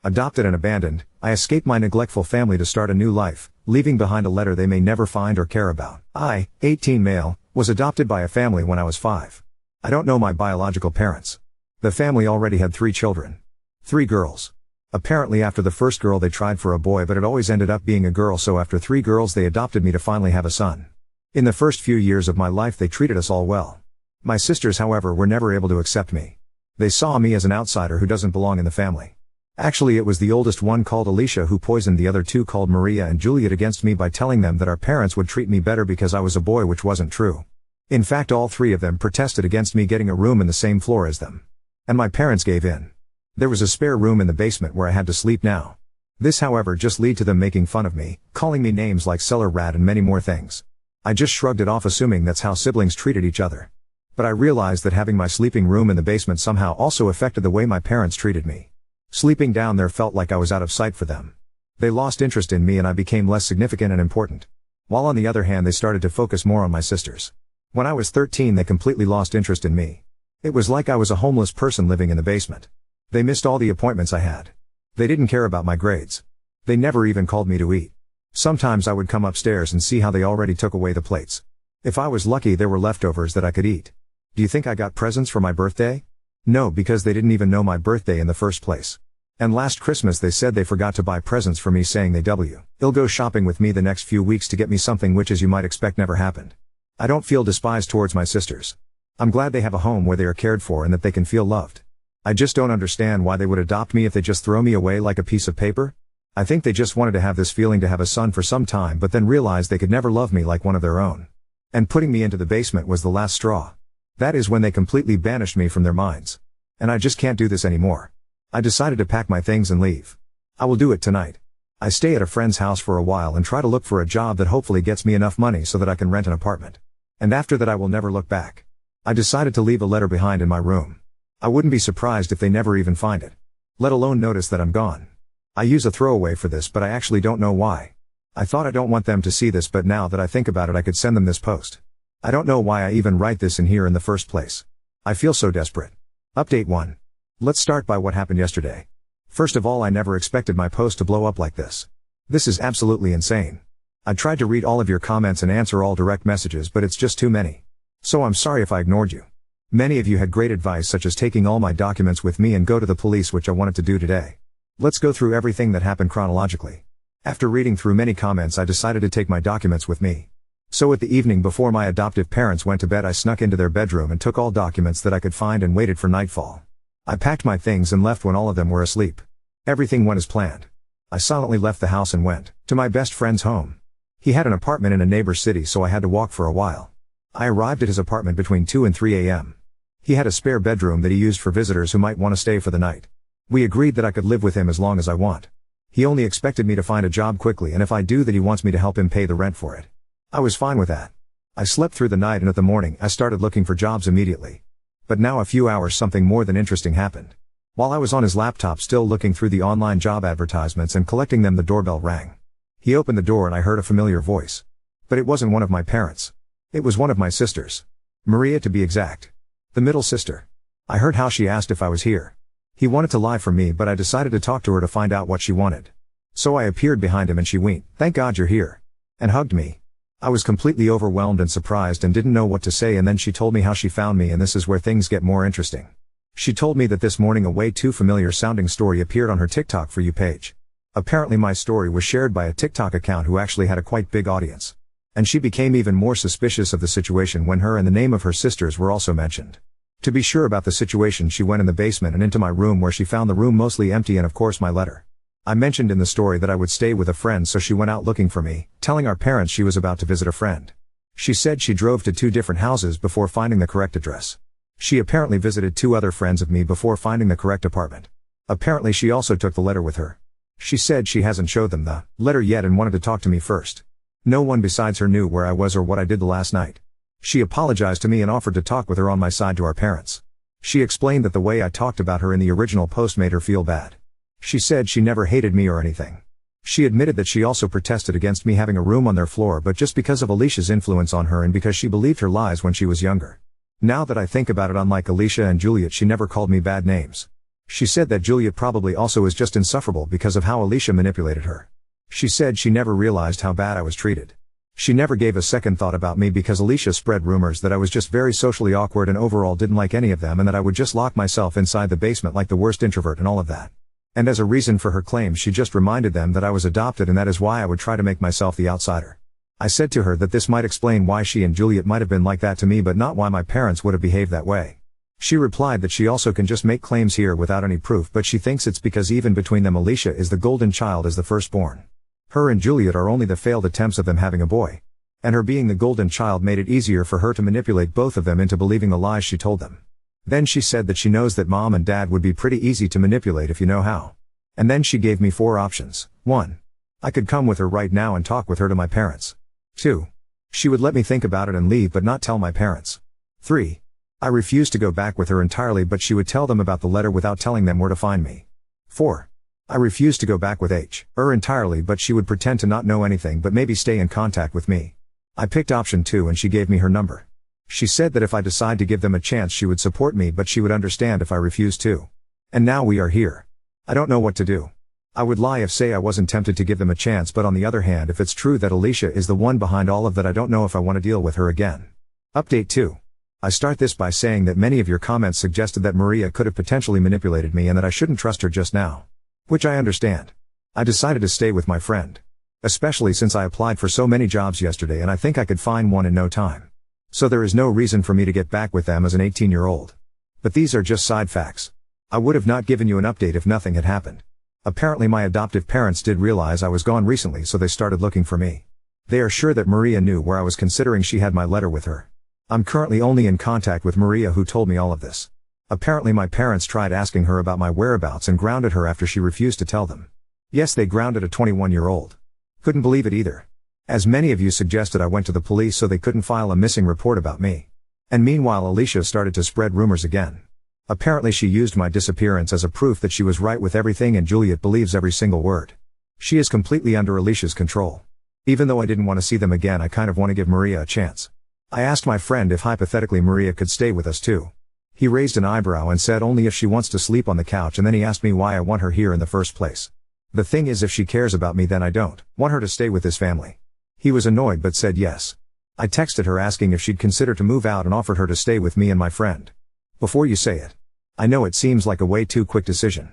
Adopted and abandoned, I escaped my neglectful family to start a new life, leaving behind a letter they may never find or care about. I, 18 male, was adopted by a family when I was 5. I don't know my biological parents. The family already had 3 children. 3 girls. Apparently after the first girl they tried for a boy, but it always ended up being a girl, so after 3 girls they adopted me to finally have a son. In the first few years of my life they treated us all well. My sisters, however, were never able to accept me. They saw me as an outsider who doesn't belong in the family. Actually, it was the oldest one called Alicia who poisoned the other 2 called Maria and Juliet against me by telling them that our parents would treat me better because I was a boy, which wasn't true. In fact, all 3 of them protested against me getting a room in the same floor as them. And my parents gave in. There was a spare room in the basement where I had to sleep now. This, however, just led to them making fun of me, calling me names like cellar rat and many more things. I just shrugged it off, assuming that's how siblings treated each other. But I realized that having my sleeping room in the basement somehow also affected the way my parents treated me. Sleeping down there felt like I was out of sight for them. They lost interest in me and I became less significant and important. While on the other hand they started to focus more on my sisters. When I was 13 they completely lost interest in me. It was like I was a homeless person living in the basement. They missed all the appointments I had. They didn't care about my grades. They never even called me to eat. Sometimes I would come upstairs and see how they already took away the plates. If I was lucky there were leftovers that I could eat. Do you think I got presents for my birthday? No, because they didn't even know my birthday in the first place. And last Christmas they said they forgot to buy presents for me, saying they'll go shopping with me the next few weeks to get me something, which as you might expect never happened. I don't feel despised towards my sisters. I'm glad they have a home where they are cared for and that they can feel loved. I just don't understand why they would adopt me if they just throw me away like a piece of paper. I think they just wanted to have this feeling to have a son for some time, but then realized they could never love me like one of their own. And putting me into the basement was the last straw. That is when they completely banished me from their minds. And I just can't do this anymore. I decided to pack my things and leave. I will do it tonight. I stay at a friend's house for a while and try to look for a job that hopefully gets me enough money so that I can rent an apartment. And after that I will never look back. I decided to leave a letter behind in my room. I wouldn't be surprised if they never even find it. Let alone notice that I'm gone. I use a throwaway for this, but I actually don't know why. I thought I don't want them to see this, but now that I think about it I could send them this post. I don't know why I even write this in here in the first place. I feel so desperate. Update 1. Let's start by what happened yesterday. First of all, I never expected my post to blow up like this. This is absolutely insane. I tried to read all of your comments and answer all direct messages, but it's just too many. So I'm sorry if I ignored you. Many of you had great advice, such as taking all my documents with me and go to the police, which I wanted to do today. Let's go through everything that happened chronologically. After reading through many comments I decided to take my documents with me. So at the evening before my adoptive parents went to bed I snuck into their bedroom and took all documents that I could find and waited for nightfall. I packed my things and left when all of them were asleep. Everything went as planned. I silently left the house and went to my best friend's home. He had an apartment in a neighbor city, so I had to walk for a while. I arrived at his apartment between 2 and 3 a.m. He had a spare bedroom that he used for visitors who might want to stay for the night. We agreed that I could live with him as long as I want. He only expected me to find a job quickly, and if I do that he wants me to help him pay the rent for it. I was fine with that. I slept through the night and at the morning I started looking for jobs immediately. But now a few hours something more than interesting happened. While I was on his laptop still looking through the online job advertisements and collecting them, the doorbell rang. He opened the door and I heard a familiar voice. But it wasn't one of my parents. It was one of my sisters. Maria, to be exact. The middle sister. I heard how she asked if I was here. He wanted to lie for me, but I decided to talk to her to find out what she wanted. So I appeared behind him and she winked, "Thank God you're here," and hugged me. I was completely overwhelmed and surprised and didn't know what to say, and then she told me how she found me, and this is where things get more interesting. She told me that this morning a way too familiar sounding story appeared on her TikTok For You page. Apparently my story was shared by a TikTok account who actually had a quite big audience. And she became even more suspicious of the situation when her and the name of her sisters were also mentioned. To be sure about the situation, she went in the basement and into my room, where she found the room mostly empty and of course my letter. I mentioned in the story that I would stay with a friend, so she went out looking for me, telling our parents she was about to visit a friend. She said she drove to 2 different houses before finding the correct address. She apparently visited 2 other friends of me before finding the correct apartment. Apparently she also took the letter with her. She said she hasn't showed them the letter yet and wanted to talk to me first. No one besides her knew where I was or what I did the last night. She apologized to me and offered to talk with her on my side to our parents. She explained that the way I talked about her in the original post made her feel bad. She said she never hated me or anything. She admitted that she also protested against me having a room on their floor, but just because of Alicia's influence on her and because she believed her lies when she was younger. Now that I think about it, unlike Alicia and Juliet, she never called me bad names. She said that Juliet probably also is just insufferable because of how Alicia manipulated her. She said she never realized how bad I was treated. She never gave a second thought about me because Alicia spread rumors that I was just very socially awkward and overall didn't like any of them and that I would just lock myself inside the basement like the worst introvert and all of that. And as a reason for her claims she just reminded them that I was adopted and that is why I would try to make myself the outsider. I said to her that this might explain why she and Juliet might have been like that to me but not why my parents would have behaved that way. She replied that she also can just make claims here without any proof but she thinks it's because even between them Alicia is the golden child as the firstborn. Her and Juliet are only the failed attempts of them having a boy. And her being the golden child made it easier for her to manipulate both of them into believing the lies she told them. Then she said that she knows that mom and dad would be pretty easy to manipulate if you know how. And then she gave me 4 options. 1. I could come with her right now and talk with her to my parents. 2. She would let me think about it and leave but not tell my parents. 3. I refused to go back with her entirely but she would tell them about the letter without telling them where to find me. 4. I refused to go back with her entirely but she would pretend to not know anything but maybe stay in contact with me. I picked option 2 and she gave me her number. She said that if I decide to give them a chance she would support me but she would understand if I refused to. And now we are here. I don't know what to do. I would lie if say I wasn't tempted to give them a chance but on the other hand if it's true that Alicia is the one behind all of that I don't know if I want to deal with her again. Update 2. I start this by saying that many of your comments suggested that Maria could have potentially manipulated me and that I shouldn't trust her just now. Which I understand. I decided to stay with my friend. Especially since I applied for so many jobs yesterday and I think I could find one in no time. So there is no reason for me to get back with them as an 18-year-old. But these are just side facts. I would have not given you an update if nothing had happened. Apparently my adoptive parents did realize I was gone recently so they started looking for me. They are sure that Maria knew where I was considering she had my letter with her. I'm currently only in contact with Maria who told me all of this. Apparently my parents tried asking her about my whereabouts and grounded her after she refused to tell them. Yes, they grounded a 21-year-old. Couldn't believe it either. As many of you suggested I went to the police so they couldn't file a missing report about me. And meanwhile Alicia started to spread rumors again. Apparently she used my disappearance as a proof that she was right with everything and Juliet believes every single word. She is completely under Alicia's control. Even though I didn't want to see them again I kind of want to give Maria a chance. I asked my friend if hypothetically Maria could stay with us too. He raised an eyebrow and said only if she wants to sleep on the couch and then he asked me why I want her here in the first place. The thing is if she cares about me then I don't want her to stay with this family. He was annoyed but said yes. I texted her asking if she'd consider to move out and offered her to stay with me and my friend. Before you say it. I know it seems like a way too quick decision.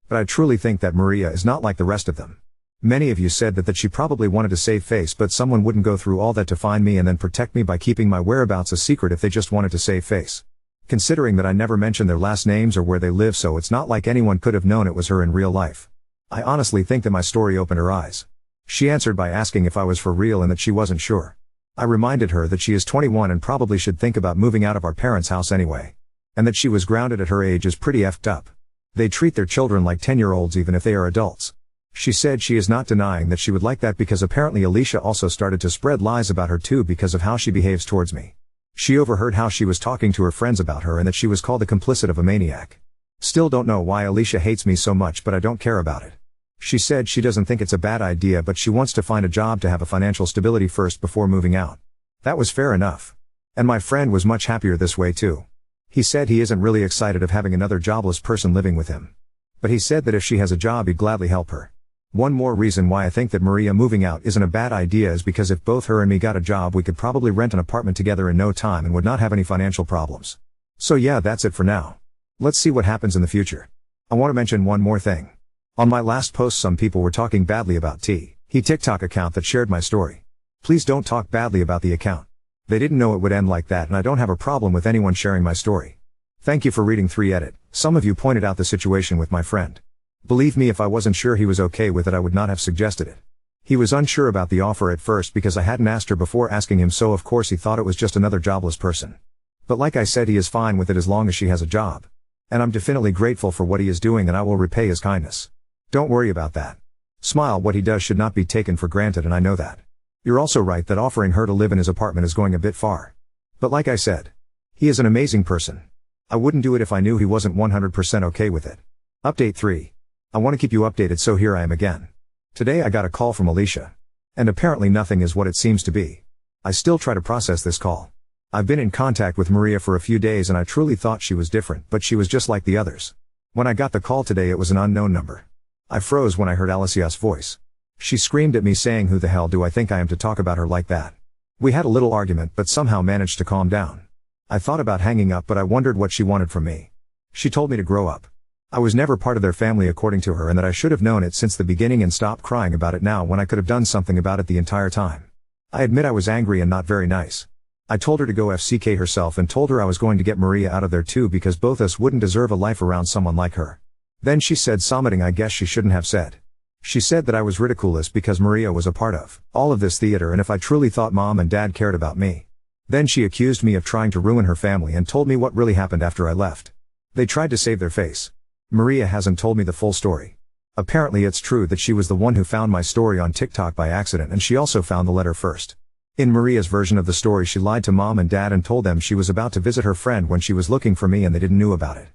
But I truly think that Maria is not like the rest of them. Many of you said that she probably wanted to save face but someone wouldn't go through all that to find me and then protect me by keeping my whereabouts a secret if they just wanted to save face. Considering that I never mentioned their last names or where they live so it's not like anyone could have known it was her in real life. I honestly think that my story opened her eyes. She answered by asking if I was for real and that she wasn't sure. I reminded her that she is 21 and probably should think about moving out of our parents' house anyway. And that she was grounded at her age is pretty effed up. They treat their children like 10-year-olds even if they are adults. She said she is not denying that she would like that because apparently Alicia also started to spread lies about her too because of how she behaves towards me. She overheard how she was talking to her friends about her and that she was called the complicit of a maniac. Still don't know why Alicia hates me so much but I don't care about it. She said she doesn't think it's a bad idea but she wants to find a job to have a financial stability first before moving out. That was fair enough. And my friend was much happier this way too. He said he isn't really excited of having another jobless person living with him. But he said that if she has a job he'd gladly help her. One more reason why I think that Maria moving out isn't a bad idea is because if both her and me got a job we could probably rent an apartment together in no time and would not have any financial problems. So yeah, that's it for now. Let's see what happens in the future. I want to mention one more thing. On my last post some people were talking badly about he TikTok account that shared my story. Please don't talk badly about the account. They didn't know it would end like that and I don't have a problem with anyone sharing my story. Thank you for reading wth.reddit. Some of you pointed out the situation with my friend. Believe me, if I wasn't sure he was okay with it I would not have suggested it. He was unsure about the offer at first because I hadn't asked her before asking him so of course he thought it was just another jobless person. But like I said he is fine with it as long as she has a job. And I'm definitely grateful for what he is doing and I will repay his kindness. Don't worry about that. Smile, what he does should not be taken for granted and I know that. You're also right that offering her to live in his apartment is going a bit far. But like I said, he is an amazing person. I wouldn't do it if I knew he wasn't 100% okay with it. Update 3. I want to keep you updated so here I am again. Today I got a call from Alicia. And apparently nothing is what it seems to be. I still try to process this call. I've been in contact with Maria for a few days and I truly thought she was different but she was just like the others. When I got the call today it was an unknown number. I froze when I heard Alicia's voice. She screamed at me saying who the hell do I think I am to talk about her like that. We had a little argument but somehow managed to calm down. I thought about hanging up but I wondered what she wanted from me. She told me to grow up. I was never part of their family according to her and that I should have known it since the beginning and stop crying about it now when I could have done something about it the entire time. I admit I was angry and not very nice. I told her to go FCK herself and told her I was going to get Maria out of there too because both us wouldn't deserve a life around someone like her. Then she said something I guess she shouldn't have said. She said that I was ridiculous because Maria was a part of all of this theater and if I truly thought mom and dad cared about me. Then she accused me of trying to ruin her family and told me what really happened after I left. They tried to save their face. Maria hasn't told me the full story. Apparently it's true that she was the one who found my story on TikTok by accident and she also found the letter first. In Maria's version of the story she lied to mom and dad and told them she was about to visit her friend when she was looking for me and they didn't know about it.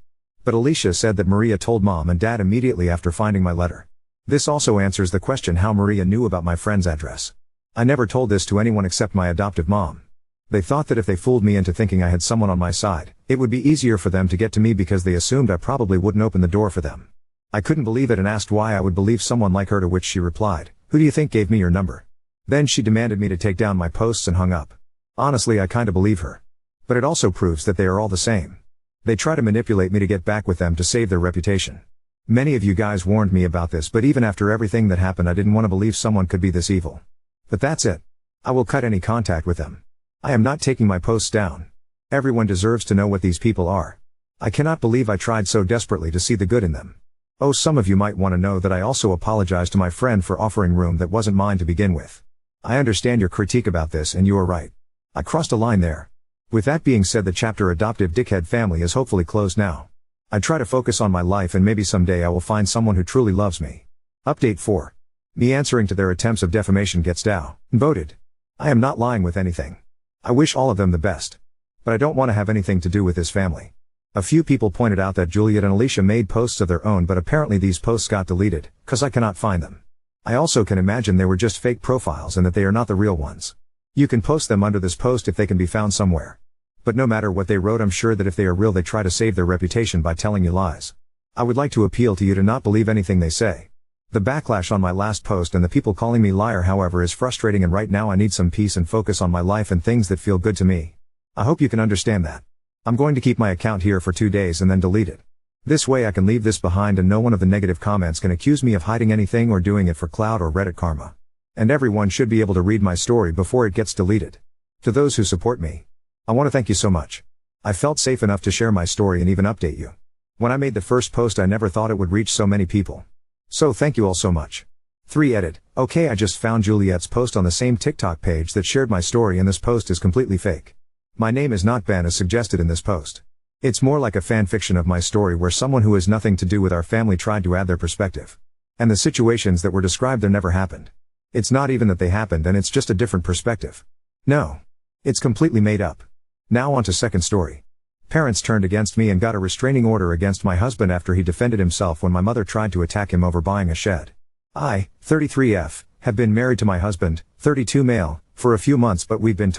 But Alicia said that Maria told mom and dad immediately after finding my letter. This also answers the question how Maria knew about my friend's address. I never told this to anyone except my adoptive mom. They thought that if they fooled me into thinking I had someone on my side, it would be easier for them to get to me because they assumed I probably wouldn't open the door for them. I couldn't believe it and asked why I would believe someone like her, to which she replied, "Who do you think gave me your number?" Then she demanded me to take down my posts and hung up. Honestly, I kinda believe her. But it also proves that they are all the same. They try to manipulate me to get back with them to save their reputation. Many of you guys warned me about this, but even after everything that happened I didn't want to believe someone could be this evil. But that's it. I will cut any contact with them. I am not taking my posts down. Everyone deserves to know what these people are. I cannot believe I tried so desperately to see the good in them. Oh, some of you might want to know that I also apologize to my friend for offering room that wasn't mine to begin with. I understand your critique about this and you are right. I crossed a line there. With that being said, the chapter Adoptive Dickhead Family is hopefully closed now. I try to focus on my life and maybe someday I will find someone who truly loves me. Update 4. Me answering to their attempts of defamation gets voted. I am not lying with anything. I wish all of them the best. But I don't want to have anything to do with this family. A few people pointed out that Juliet and Alicia made posts of their own, but apparently these posts got deleted, cause I cannot find them. I also can imagine they were just fake profiles and that they are not the real ones. You can post them under this post if they can be found somewhere. But no matter what they wrote, I'm sure that if they are real they try to save their reputation by telling you lies. I would like to appeal to you to not believe anything they say. The backlash on my last post and the people calling me liar, however, is frustrating, and right now I need some peace and focus on my life and things that feel good to me. I hope you can understand that. I'm going to keep my account here for 2 days and then delete it. This way I can leave this behind and no one of the negative comments can accuse me of hiding anything or doing it for clout or Reddit karma. And everyone should be able to read my story before it gets deleted. To those who support me, I want to thank you so much. I felt safe enough to share my story and even update you. When I made the first post I never thought it would reach so many people. So thank you all so much. 3 edit. Okay, I just found Juliet's post on the same TikTok page that shared my story and this post is completely fake. My name is not Ben as suggested in this post. It's more like a fan fiction of my story where someone who has nothing to do with our family tried to add their perspective. And the situations that were described there never happened. It's not even that they happened and it's just a different perspective. No. It's completely made up. Now on to second story. Parents turned against me and got a restraining order against my husband after he defended himself when my mother tried to attack him over buying a shed. I, 33F, have been married to my husband, 32 male, for a few months, but we've been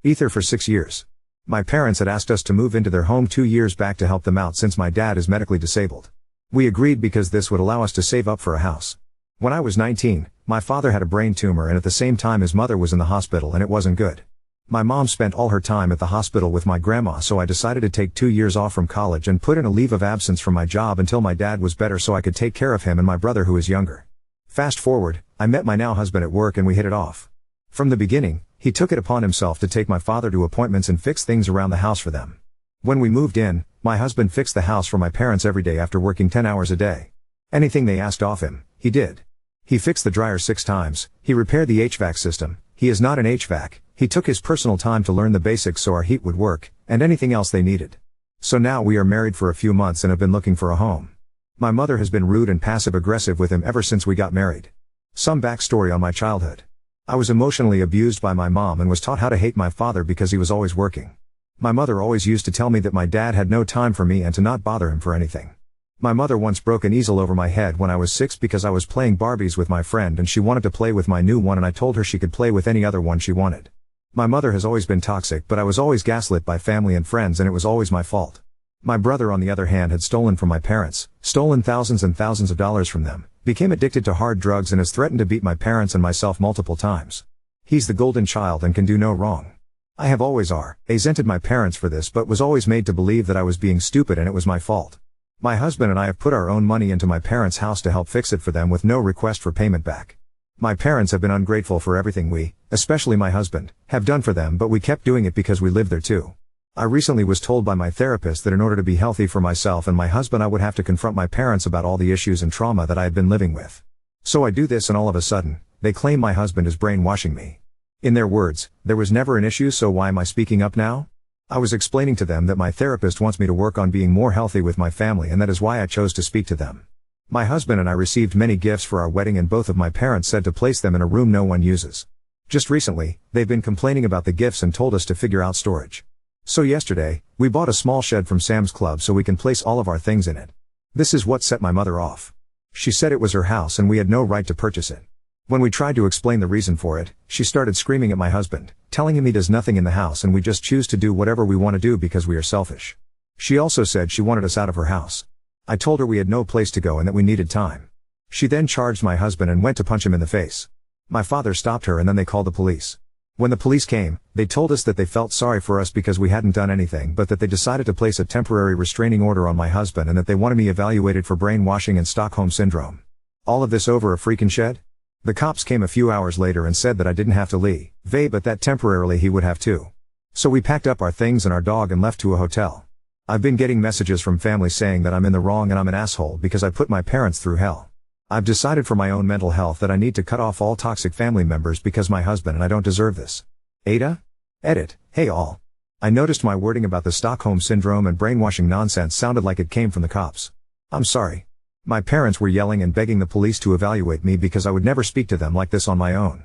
ether for 6 years. My parents had asked us to move into their home 2 years back to help them out since my dad is medically disabled. We agreed because this would allow us to save up for a house. When I was 19, my father had a brain tumor and at the same time his mother was in the hospital and it wasn't good. My mom spent all her time at the hospital with my grandma, so I decided to take 2 years off from college and put in a leave of absence from my job until my dad was better so I could take care of him and my brother who is younger. Fast forward, I met my now husband at work and we hit it off. From the beginning, he took it upon himself to take my father to appointments and fix things around the house for them. When we moved in, my husband fixed the house for my parents every day after working 10 hours a day. Anything they asked of him, he did. He fixed the dryer 6 times, he repaired the HVAC system, he is not an HVAC, he took his personal time to learn the basics so our heat would work, and anything else they needed. So now we are married for a few months and have been looking for a home. My mother has been rude and passive-aggressive with him ever since we got married. Some backstory on my childhood. I was emotionally abused by my mom and was taught how to hate my father because he was always working. My mother always used to tell me that my dad had no time for me and to not bother him for anything. My mother once broke an easel over my head when I was 6 because I was playing Barbies with my friend and she wanted to play with my new one and I told her she could play with any other one she wanted. My mother has always been toxic, but I was always gaslit by family and friends and it was always my fault. My brother on the other hand had stolen from my parents, stolen thousands and thousands of dollars from them, became addicted to hard drugs and has threatened to beat my parents and myself multiple times. He's the golden child and can do no wrong. I have always resented my parents for this but was always made to believe that I was being stupid and it was my fault. My husband and I have put our own money into my parents' house to help fix it for them with no request for payment back. My parents have been ungrateful for everything we, especially my husband, have done for them, but we kept doing it because we lived there too. I recently was told by my therapist that in order to be healthy for myself and my husband I would have to confront my parents about all the issues and trauma that I had been living with. So I do this and all of a sudden, they claim my husband is brainwashing me. In their words, there was never an issue, so why am I speaking up now? I was explaining to them that my therapist wants me to work on being more healthy with my family and that is why I chose to speak to them. My husband and I received many gifts for our wedding and both of my parents said to place them in a room no one uses. Just recently, they've been complaining about the gifts and told us to figure out storage. So yesterday, we bought a small shed from Sam's Club so we can place all of our things in it. This is what set my mother off. She said it was her house and we had no right to purchase it. When we tried to explain the reason for it, she started screaming at my husband, telling him he does nothing in the house and we just choose to do whatever we want to do because we are selfish. She also said she wanted us out of her house. I told her we had no place to go and that we needed time. She then charged my husband and went to punch him in the face. My father stopped her and then they called the police. When the police came, they told us that they felt sorry for us because we hadn't done anything but that they decided to place a temporary restraining order on my husband and that they wanted me evaluated for brainwashing and Stockholm Syndrome. All of this over a freaking shed? The cops came a few hours later and said that I didn't have to leave, but that temporarily he would have to. So we packed up our things and our dog and left to a hotel. I've been getting messages from family saying that I'm in the wrong and I'm an asshole because I put my parents through hell. I've decided for my own mental health that I need to cut off all toxic family members because my husband and I don't deserve this. Ada? Edit. Hey all. I noticed my wording about the Stockholm Syndrome and brainwashing nonsense sounded like it came from the cops. I'm sorry. My parents were yelling and begging the police to evaluate me because I would never speak to them like this on my own.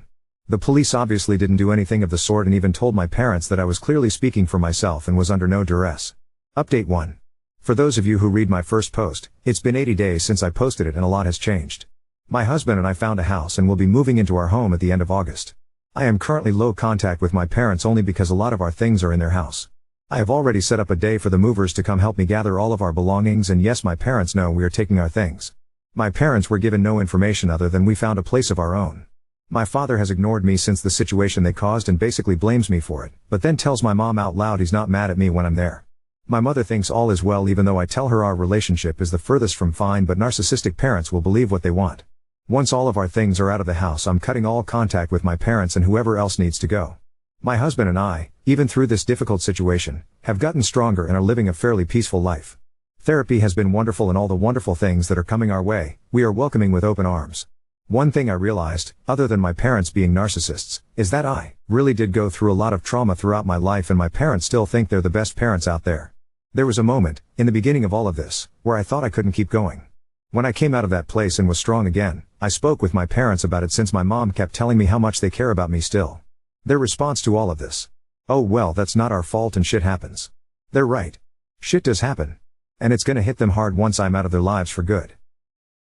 The police obviously didn't do anything of the sort and even told my parents that I was clearly speaking for myself and was under no duress. Update 1. For those of you who read my first post, it's been 80 days since I posted it and a lot has changed. My husband and I found a house and will be moving into our home at the end of August. I am currently low contact with my parents only because a lot of our things are in their house. I have already set up a day for the movers to come help me gather all of our belongings and yes, my parents know we are taking our things. My parents were given no information other than we found a place of our own. My father has ignored me since the situation they caused and basically blames me for it, but then tells my mom out loud he's not mad at me when I'm there. My mother thinks all is well even though I tell her our relationship is the furthest from fine, but narcissistic parents will believe what they want. Once all of our things are out of the house, I'm cutting all contact with my parents and whoever else needs to go. My husband and I, even through this difficult situation, have gotten stronger and are living a fairly peaceful life. Therapy has been wonderful and all the wonderful things that are coming our way, we are welcoming with open arms. One thing I realized, other than my parents being narcissists, is that I really did go through a lot of trauma throughout my life and my parents still think they're the best parents out there. There was a moment, in the beginning of all of this, where I thought I couldn't keep going. When I came out of that place and was strong again, I spoke with my parents about it since my mom kept telling me how much they care about me still. Their response to all of this: oh well, that's not our fault and shit happens. They're right. Shit does happen. And it's gonna hit them hard once I'm out of their lives for good.